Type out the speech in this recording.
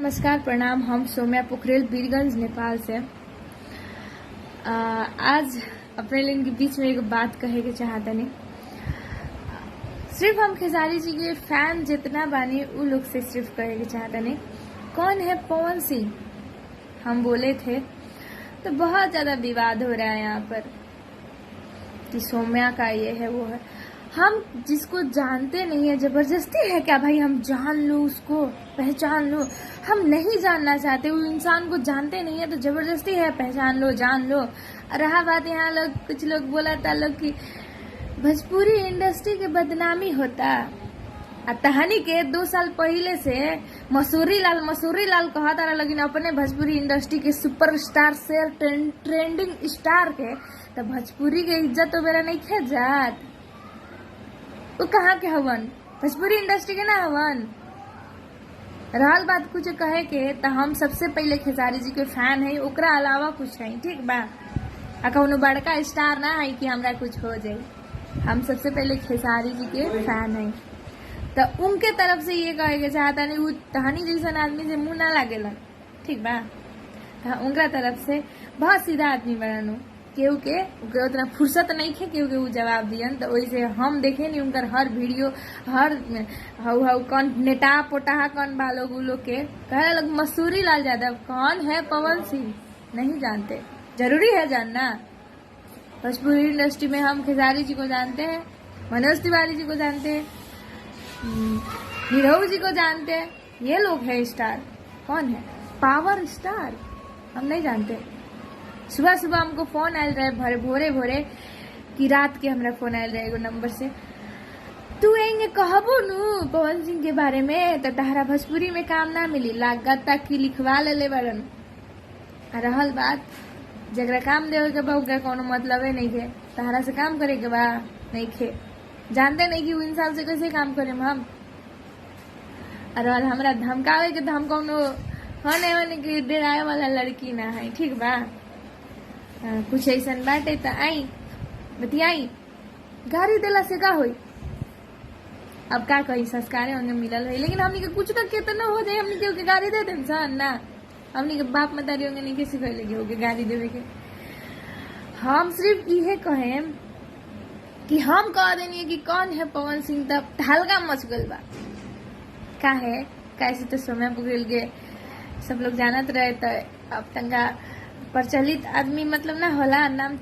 नमस्कार, प्रणाम। हम सौम्या पोखरेल बीरगंज नेपाल से। आज अपने लोगों के बीच में एक बात कहे के चाहता नहीं। सिर्फ हम खेसारी जी के फैन जितना बानी उ लोग से सिर्फ कहे के चाहता नहीं। कौन है पवन सिंह? हम बोले थे तो बहुत ज्यादा विवाद हो रहा है यहाँ पर कि सौम्या का ये है वो है। हम जिसको जानते नहीं है, जबरदस्ती है क्या भाई हम जान लो, उसको पहचान लो? हम नहीं जानना चाहते, वो इंसान को जानते नहीं है तो जबरदस्ती है पहचान लो, जान लो। रहा बात यहाँ कुछ लोग बोला था लोग कि भोजपुरी इंडस्ट्री के बदनामी होता। तहानी के 2 साल पहले से मसूरी लाल कहता रहा, लेकिन अपने भोजपुरी इंडस्ट्री के सुपरस्टार से ट्रेंडिंग स्टार के तो भोजपुरी के इज्जत तो मेरा नहीं खे जात। वो कहाँ के हवन? भोजपुरी इंडस्ट्री के ना हवन। रहल बात कुछ कहे के तो हम सबसे पहले खेसारी जी के फैन है, ओकरा अलावा कुछ नहीं, ठीक बा। कौनो बड़का स्टार ना है कि हमरा कुछ हो जाए। हम सबसे पहले खेसारी जी के फैन है तो उनके तरफ से ये कहे के चाहता नहीं, वो तहानी जैसा आदमी से मुंह ना लागेला, ठीक बा। उनका तरफ से बहुत सीधा आदमी बनू, केहू के उतना फुर्सत नहीं थे केहू के वो जवाब दियन। तो वैसे हम देखे नहीं उनकर हर वीडियो, हर हाउ कौन नेटा पोटाहा कौन बा लोग लोग के कहे लोग मसूरी लाल यादव कौन है, पवन सिंह नहीं जानते। जरूरी है जानना। भोजपुरी इंडस्ट्री में हम खेसारी जी को जानते हैं, मनोज तिवारी जी को जानते हैं, हीरो जी को जानते हैं। ये लोग है स्टार। कौन है पावर स्टार? हम नहीं जानते। सुबह सुबह हमको फोन आयल रहे, भोरे कि रात के हमरा फोन आयल रहे एगो नंबर से, तू एंगे कहबो नु पवन सिंह के बारे में तो तहरा भोजपुरी में काम ना मिली, लागत तक की लिखवा ले बड़न। रहल बात जगरा काम देवे के बा ओकरा कोनो मतलब नहीं है, तहरा से काम करे के बा नहीं खे, जानते नहीं कि वो इंसान से कैसे काम करे हम। और हमरा धमकावे के तो हम कोनो होने के डराए वाला लड़की ना है, ठीक बा। कुछ ऐसा बाटे तो आई बतियाई, गाड़ी दिला से का होई? अब का कही, संस्कार होंगे मिलल है, लेकिन हमनी के कुछ का केतना हो जाए हमनी के गाड़ी दे देम सन ना। हमनी के बाप मतारी होंगे नहीं किसी कहले के होके गाड़ी देवे के। हम सिर्फ ये कहे कि हम कह देनी है कि कौन है पवन सिंह, तब हल्का मच गल बा। का है कैसे तो समय पुगल के सब लोग जानत रहे, तो अब तंगा प्रचलित आदमी मतलब ना होला नाम